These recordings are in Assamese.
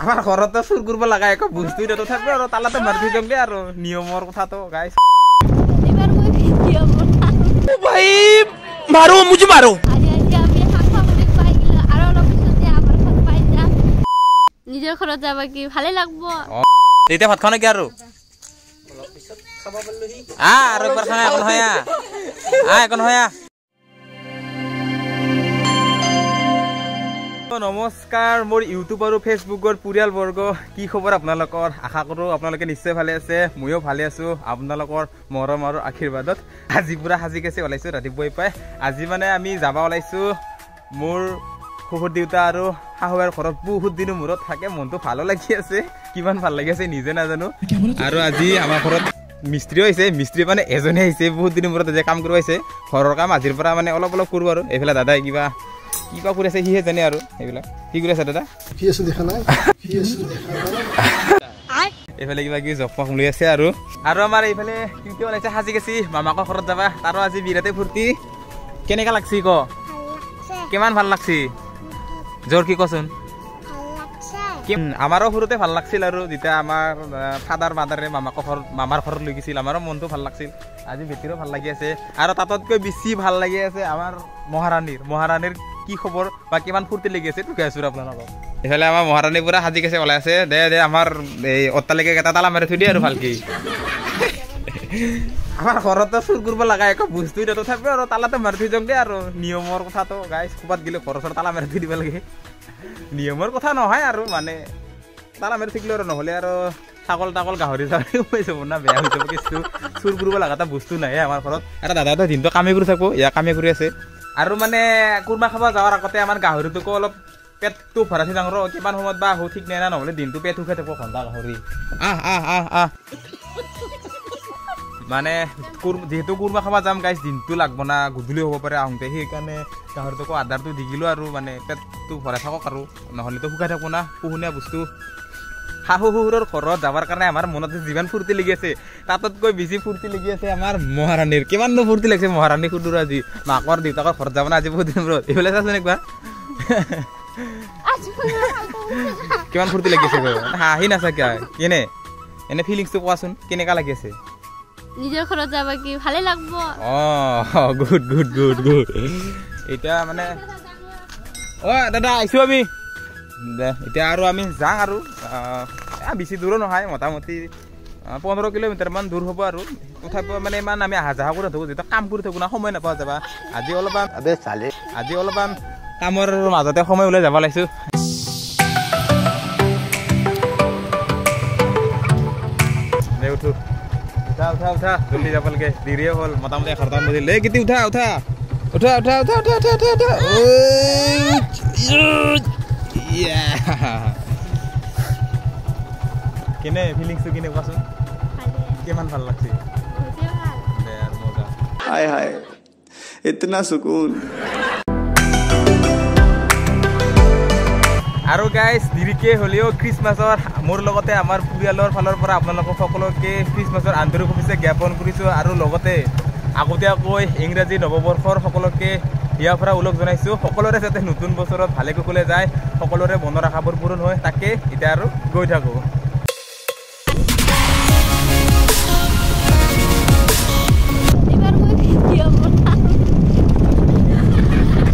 আমার ঘরতে চুর করব লাগা এক বস্তুই তো থাকবে আর তালাতে মারবি জমলে আর নিয়মর কথা তো গাইস এবার মই ভিডিও বনাম ভাই মারো মুঝে মারো আজি আমি হাঁফা মানে পাই গেল আর অলপ পিছতে আমার ঘর পাই যা নিজের ঘৰত যাবা কি ভালে লাগবো এইটা ভাত খাও কি আর অলপ পিছত খাবা বললহি আর একবার খানা এখন হয়া এখন হয়া নমস্কাৰ মোৰ ইউটিউব আৰু ফেচবুকৰ পৰিয়াল বৰ্গ কি খবৰ আপোনালোকৰ আশা কৰোঁ আপোনালোকে নিশ্চয় ভালে আছে ময়ো ভালে আছো আপোনালোকৰ মৰম আৰু আশীৰ্বাদত আজি পুৰা সাজি কেছে ওলাইছো ৰাতিপুৱাই পাই আজি মানে আমি যাব ওলাইছো মোৰ শহুৰ দেউতা আৰু শাহুৱাৰ ঘৰত বহুত দিনৰ মূৰত থাকে মনটো ভালো লাগি আছে কিমান ভাল লাগি আছে নিজে নাজানো আৰু আজি আমাৰ ঘৰত মিস্ত্ৰী হৈছে মিস্ত্ৰী মানে এজনে আহিছে বহুত দিনৰ মূৰত যে কাম কৰিব আহিছে ঘৰৰ কাম আজিৰ পৰা মানে অলপ অলপ কৰোঁ আৰু এইফালে দাদাই কিবা কি কা কৰি আছে হিহে জানে আৰু এইবিলাক কি কৰি আছে দাদা কি আছে দেখা নাই এইফালে কিবা কি জপক লৈ আছে আৰু আমাৰ এইফালে কি ওলাইছে সাজি গেছি মামাকৰ ঘৰত যাবা তাৰো আজি বিৰাতে ফূৰ্তি কেনেকা লাগছি ক কিমান ভাল লাগছি জোৰ কি কচোন আমাৰো সৰুতে ভাল লাগছিল আৰু যেতিয়া আমাৰ ফাদাৰ মাদাৰে মামাৰ ঘৰত লৈ গৈছিল আমাৰো মনটো ভাল লাগছিল আজি বেটিৰো ভাল লাগি আছে আৰু তাতকৈ বেছি ভাল লাগি আছে আমাৰ মহাৰাণীৰ কি খবৰ বা কিমান ফূৰ্তি লাগি আছে তোকে আছো আপোনালোকক এইফালে আমাৰ মহাৰাণী পুৰা সাজি কেছে ওলাই আছে দে আমাৰ এই অট্টালিকা এটা তালা মাৰি থৈ দিয়ে আৰু ভালকে আমাৰ ঘৰতে চুৰ কৰিব লগা একো বস্তুই তো থাকবে আৰু তালাতে মাৰি থৈ যাওঁগে আৰু নিয়মৰ কথাটো গাইছ ক'ৰবাত গ'লে ঘৰৰ ওচৰত তালা মাৰি থৈ দিব লাগে নিয়মৰ কথা নহয় আৰু মানে তালা মাৰি থাকিলে আৰু নহ'লে আৰু ছাগল গাহৰি হৈ যাব না বেয়া হৈ যাব কিছু চুৰ কৰিব লগা এটা বস্তু নাই আমাৰ ঘৰত এটা দাদাটো দিনটো কামেই কৰি থাকোঁ ইয়াৰ কামেই কৰি আছে আৰু মানে কোৰমা খাব যোৱাৰ আগতে আমাৰ গাহৰিটোকো অলপ পেটটো ভৰাই থৈ যাওঁ ৰ কিমান সময়ত বা আহোঁ ঠিক নাই না নহ'লে দিনটো পেট উঠাই থাকোঁ ঘণ্টা গাহৰি মানে যিহেতু কোৰমা খাব যাম গাইছ দিনটো লাগব না গধূলি হ'ব পাৰে আহোঁতে সেইকাৰণে গাহৰিটোকো আদাৰটো দি দিলোঁ আৰু মানে পেটটো ভৰাই থাকক আৰু নহ'লেতো শুকাই থাকোঁ না পোহনীয়া বস্তু শাহু শহুৰৰ ঘৰত যাবৰ কাৰণে আমাৰ মনতে যিমান ফূৰ্তি লাগি আছে তাতকৈ বেছি ফূৰ্তি লাগি আছে আমাৰ মহাৰাণীৰ কিমাননো ফূৰ্তি লাগিছে মহাৰাণী সুদূৰ আজি মাকৰ দেউতাকৰ ঘৰত যাব না আজি বহুত দিনৰ মূৰত এইফালে চাচোন একবাৰ কিমান ফূৰ্তি লাগিছে হাঁহি নাচা কিয় এনে ফিলিংছটো কোৱাচোন কেনেকুৱা লাগি আছে নিজৰ ঘৰত যাবা কি ভালে লাগবো গুড এতিয়া মানে দাদা আহিছোঁ আমি দে এতিয়া আৰু আমি যাওঁ আৰু বেছি দূৰো নহয় মোটামুটি 15 কিলোমিটাৰমান দূৰ হ'ব আৰু তথাপিও মানে ইমান আমি অহা যোৱা কৰি থাকোঁ যেতিয়া কাম কৰি থাকোঁ না সময় নাপাওঁ যাবা আজি অলপমান কামৰ মাজতে সময় ওলাই যাব লাগিছোঁ দে উঠো উঠা জলদি যাব লাগে দেৰিয়ে হ'ল মোটামুটি 11টা বাজিল এই কেতিয়া উঠা কেনে ফিলিংছটো কেনে কোৱাচোন কিমান ভাল লাগছে हाय हाय इतना सुकून আৰু গাইছ দেৰিকে হ'লেও খ্ৰীষ্টমাছৰ মোৰ লগতে আমাৰ পৰিয়ালৰ ফালৰ পৰা আপোনালোকক সকলোকে খ্ৰীষ্টমাছৰ আন্তৰিক শুভেচ্ছা জ্ঞাপন কৰিছোঁ আৰু লগতে আগতীয়াকৈ ইংৰাজী নৱবৰ্ষৰ সকলোকে ইয়াৰ পৰা ওলগ জনাইছোঁ সকলোৰে যাতে নতুন বছৰত ভালে কুশলে যায় সকলোৰে মনৰ আশাবোৰ পূৰণ হয় তাকে এতিয়া আৰু গৈ থাকোঁ এবার মই ভিডিও বনাম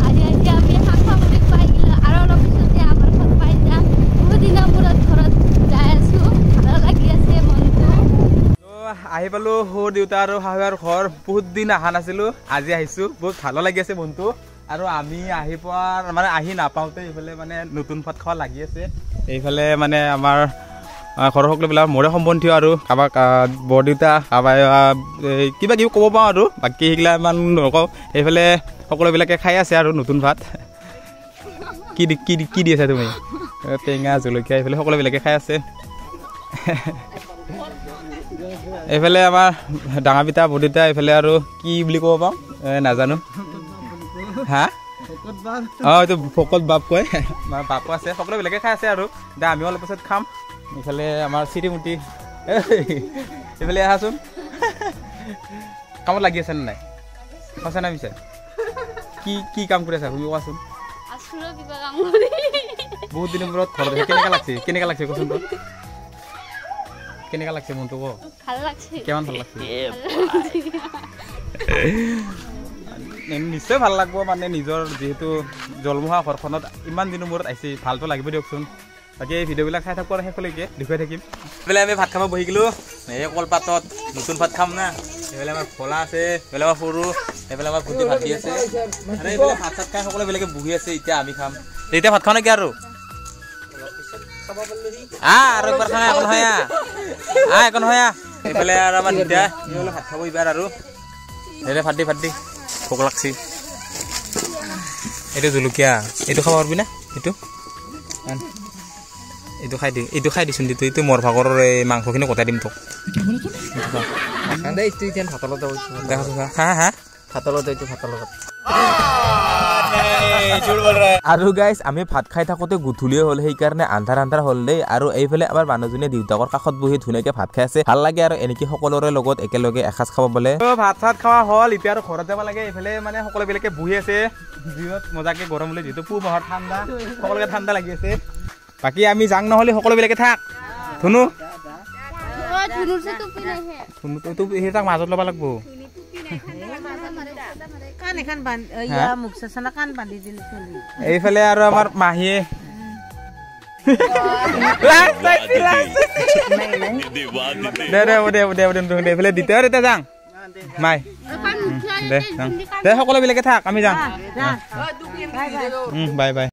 আজি আমি হাঁফা মানে পাই গেল আর অলপ পিছতে আমার ঘর পাই যা বহুত দিনৰ মূৰত ঘৰত যাই আছো ভালো লাগি আছে মনটো আহি পালোঁ সৰু দেউতা আৰু শাহুৱাৰ ঘৰ বহুত দিন অহা নাছিলোঁ আজি আহিছোঁ বহুত ভালো লাগি আছে মনটো আৰু আমি আহি নাপাওঁতে এইফালে মানে নতুন ভাত খোৱা লাগি আছে এইফালে মানে আমাৰ ঘৰৰ সকলোবিলাক মোৰে সম্বন্ধীয় আৰু কাৰোবাক বৰদেউতা কাৰোবাৰ কিবা কিবি ক'ব পাওঁ আৰু বাকী সেইগিলা ইমান নকওঁ এইফালে সকলোবিলাকে খাই আছে আৰু নতুন ভাত কি দি আছা তুমি টেঙা জলকীয়া এইফালে সকলোবিলাকে খাই আছে এইফালে আমাৰ ডাঙৰ পিতা বৰদেউতা এইফালে আৰু কি বুলি ক'ব পাওঁ নাজানো হা এইটো ভকত বাপ কয় আমাৰ বাপো আছে সকলোবিলাকে খাই আছে আৰু দে আমিও অলপ পাছত খাম এইফালে আমাৰ চিৰিমুটি এইফালে আহাচোন কামত লাগি আছে নে নাই সঁচা না মিছা কি কাম কৰি আছা তুমি কোৱাচোন আছো কিবা কাম কৰি বহুত দিনৰ মূৰত ঘৰত কেনেকা লাগছে কচোন তো কেনেকা লাগছে মনটো ক ভাল লাগছে কেমন ভাল লাগছে নিশ্চয় ভাল লাগব মানে নিজৰ যেহেতু জলমোহা ঘৰখনত ইমান দিনৰ মূৰত আহিছে ভালতো লাগিব দিয়কচোন বাকী এই ভিডিঅ'বিলাক চাই থাকোঁ আৰু শেষলৈকে দেখুৱাই থাকিম এইফালে আমি ভাত খাব বহি গ'লোঁ এই কলপাতত নতুন ভাত খাম না এইফালে আমাৰ ভোলা আছে এইফালে আমাৰ সৰু এইফালে আমাৰ ভণ্টি ভাত দি আছে আৰু এইফালে ভাত চাত খাই সকলো বেলেগে বহি আছে এতিয়া আমি খাম এতিয়া ভাত খাওঁ নেকি আৰু আৰু একবাৰ খাওঁ একো নহয় একো নহয় এইফালে আৰু আমাৰ দুটা এইফালে ভাত খাব এইবাৰ আৰু এইফালে ভাত দি ভোক লাগছি এইটো জলকীয়া এইটো খাব পাৰিবি না এইটো খাই দিচোন এইটো মোৰ ভাগৰ এই মাংসখিনি কটাই দিম তোক আৰু গাইজ আমি ভাত খাই থাকোঁতে গধূলিয়ে হ'ল সেইকাৰণে আন্ধাৰ হ'ল দেই আৰু এইফালে আমাৰ মানুহজনীয়ে দেউতাকৰ কাষত বহি ধুনীয়াকে ভাত খাই আছে ভাল লাগে আৰু এনেকে সকলোৰে লগত একেলগে এসাঁজ খাব পালে ভাত চাত খোৱা হ'ল এতিয়া আৰু ঘৰত যাব লাগে এইফালে মানে সকলোবিলাকে বহি আছে দিনত মজাকে গৰম বুলি যিহেতু পুহ মাহৰ ঠাণ্ডা সকলোকে ঠাণ্ডা লাগি আছে বাকী আমি যাং নহ'লে সকলোবিলাকে থাক ধুনু তাক মাজত ল'ব লাগব এইফালে আৰু আমাৰ মাহীয়ে এইফালে দ্বিতীয় এতিয়া যাং মাই দে সকলোবিলাকে থাক আমি যাম বাই বাই